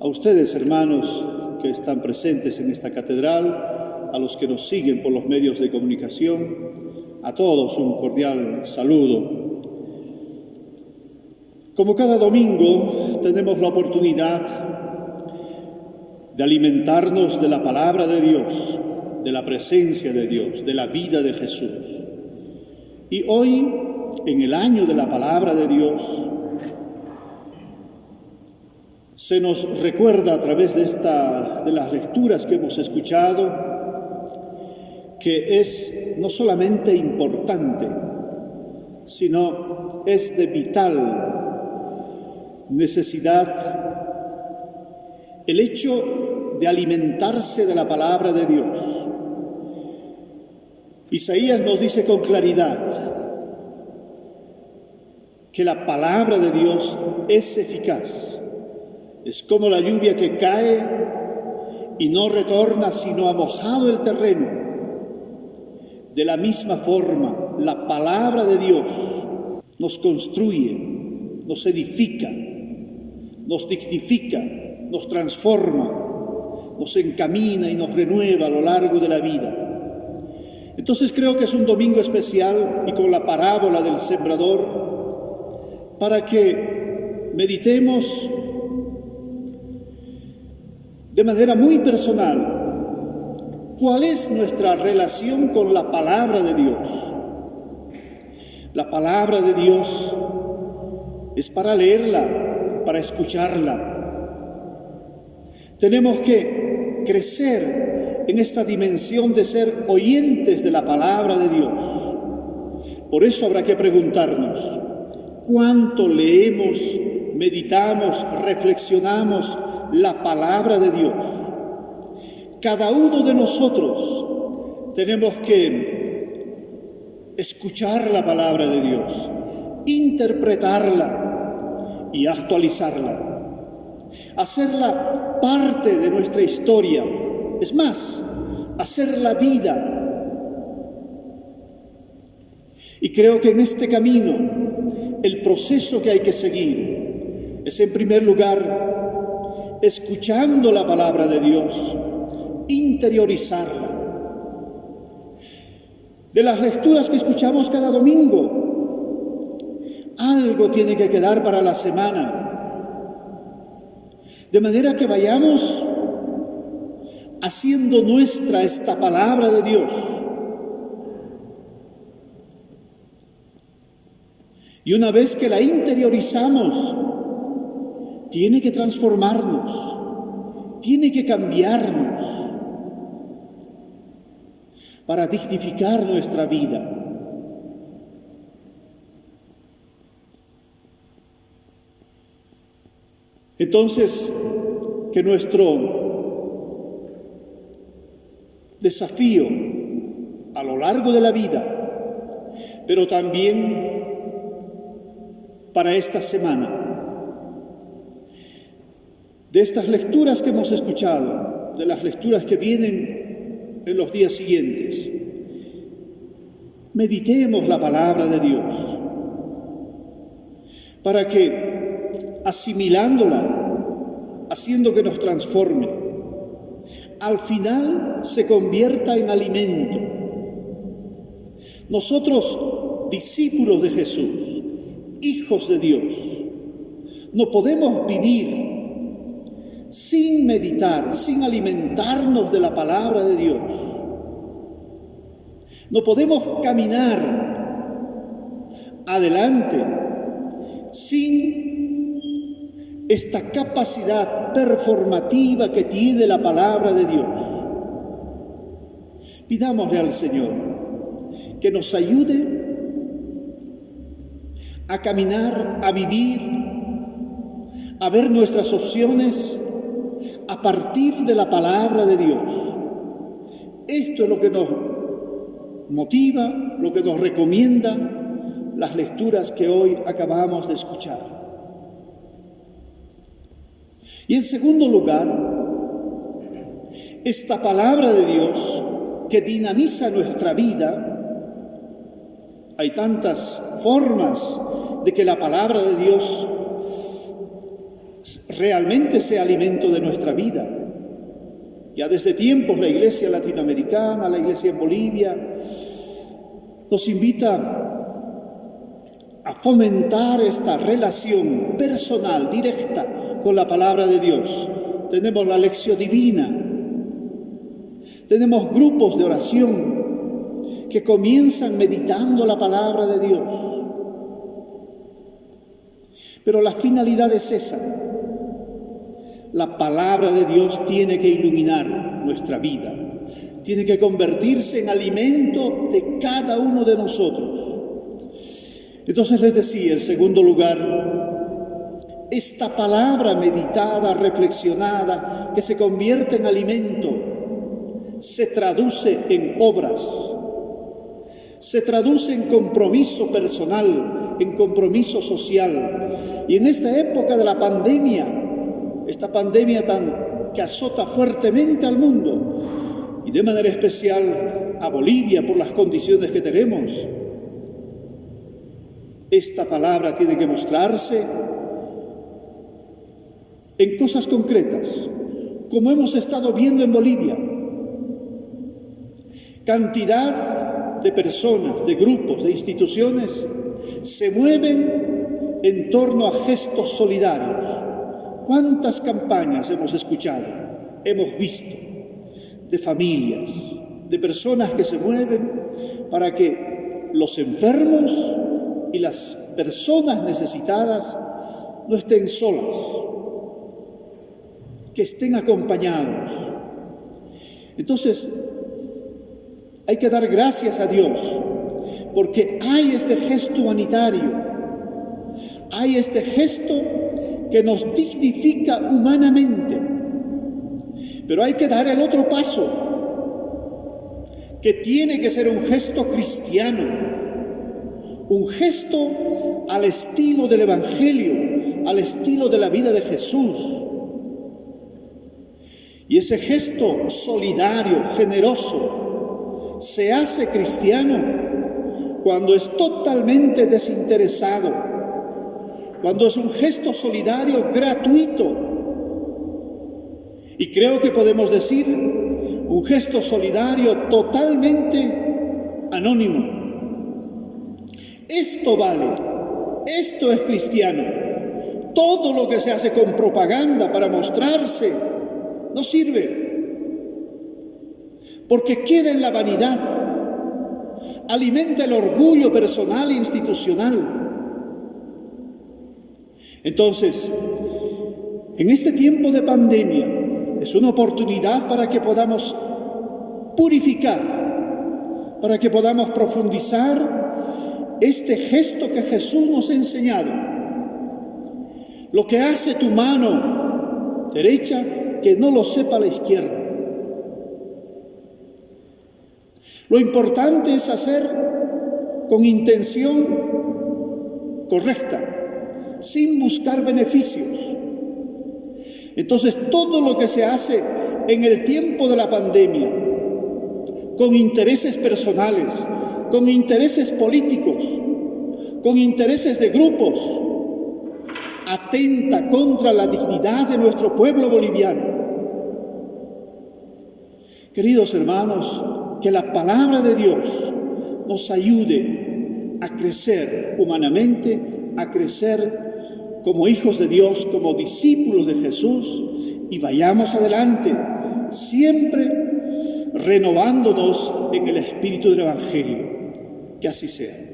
A ustedes, hermanos, que están presentes en esta catedral, a los que nos siguen por los medios de comunicación, a todos un cordial saludo. Como cada domingo, tenemos la oportunidad de alimentarnos de la palabra de Dios, de la presencia de Dios, de la vida de Jesús. Y hoy, en el año de la palabra de Dios, se nos recuerda a través de las lecturas que hemos escuchado que es no solamente importante, sino es de vital necesidad el hecho de alimentarse de la palabra de Dios. Isaías nos dice con claridad que la palabra de Dios es eficaz. Es como la lluvia que cae y no retorna sino ha mojado el terreno. De la misma forma, la palabra de Dios nos construye, nos edifica, nos dignifica, nos transforma, nos encamina y nos renueva a lo largo de la vida. Entonces creo que es un domingo especial y con la parábola del sembrador para que meditemos de manera muy personal cuál es nuestra relación con la palabra de Dios. La palabra de Dios es para leerla, para escucharla. Tenemos que crecer en esta dimensión de ser oyentes de la palabra de Dios. Por eso habrá que preguntarnos, ¿cuánto leemos, meditamos, reflexionamos la palabra de Dios? Cada uno de nosotros tenemos que escuchar la palabra de Dios, interpretarla y actualizarla, hacerla parte de nuestra historia, es más, hacerla vida. Y creo que en este camino el proceso que hay que seguir es, en primer lugar, escuchando la palabra de Dios, interiorizarla. De las lecturas que escuchamos cada domingo, algo tiene que quedar para la semana, de manera que vayamos haciendo nuestra esta palabra de Dios. Y una vez que la interiorizamos, tiene que transformarnos, tiene que cambiarnos para dignificar nuestra vida. Entonces, que nuestro desafío a lo largo de la vida, pero también para esta semana, de estas lecturas que hemos escuchado, de las lecturas que vienen en los días siguientes, meditemos la palabra de Dios para que, asimilándola, haciendo que nos transforme, al final se convierta en alimento. Nosotros, discípulos de Jesús, hijos de Dios, no podemos vivir sin meditar, sin alimentarnos de la palabra de Dios. No podemos caminar adelante sin esta capacidad performativa que tiene la palabra de Dios. Pidámosle al Señor que nos ayude a caminar, a vivir, a ver nuestras opciones a partir de la palabra de Dios. Esto es lo que nos motiva, lo que nos recomienda las lecturas que hoy acabamos de escuchar. Y en segundo lugar, esta palabra de Dios que dinamiza nuestra vida. Hay tantas formas de que la palabra de Dios realmente sea alimento de nuestra vida. Ya desde tiempos la iglesia latinoamericana, la iglesia en Bolivia, nos invita a fomentar esta relación personal, directa con la palabra de Dios. Tenemos la lección divina, tenemos grupos de oración que comienzan meditando la palabra de Dios. Pero la finalidad es esa. La palabra de Dios tiene que iluminar nuestra vida, tiene que convertirse en alimento de cada uno de nosotros. Entonces les decía, en segundo lugar, esta palabra meditada, reflexionada, que se convierte en alimento, se traduce en obras, se traduce en compromiso personal, en compromiso social. Y en esta época de la pandemia, esta pandemia que azota fuertemente al mundo, y de manera especial a Bolivia por las condiciones que tenemos, esta palabra tiene que mostrarse en cosas concretas, como hemos estado viendo en Bolivia. Cantidad de personas, de grupos, de instituciones se mueven en torno a gestos solidarios. ¿Cuántas campañas hemos escuchado, hemos visto, de familias, de personas que se mueven para que los enfermos y las personas necesitadas no estén solas, que estén acompañados? Entonces, hay que dar gracias a Dios, porque hay este gesto humanitario, hay este gesto que nos dignifica humanamente, pero hay que dar el otro paso, que tiene que ser un gesto cristiano, un gesto al estilo del Evangelio, al estilo de la vida de Jesús. Y ese gesto solidario, generoso, se hace cristiano cuando es totalmente desinteresado, cuando es un gesto solidario gratuito. Y creo que podemos decir un gesto solidario totalmente anónimo. Esto vale, esto es cristiano. Todo lo que se hace con propaganda para mostrarse no sirve, porque queda en la vanidad, alimenta el orgullo personal e institucional. Entonces, en este tiempo de pandemia es una oportunidad para que podamos purificar, para que podamos profundizar este gesto que Jesús nos ha enseñado. Lo que hace tu mano derecha, que no lo sepa la izquierda. Lo importante es hacer con intención correcta, sin buscar beneficios. Entonces, todo lo que se hace en el tiempo de la pandemia, con intereses personales, con intereses políticos, con intereses de grupos, atenta contra la dignidad de nuestro pueblo boliviano. Queridos hermanos, que la palabra de Dios nos ayude a crecer humanamente, a crecer como hijos de Dios, como discípulos de Jesús, y vayamos adelante, siempre renovándonos en el espíritu del Evangelio. Que así sea.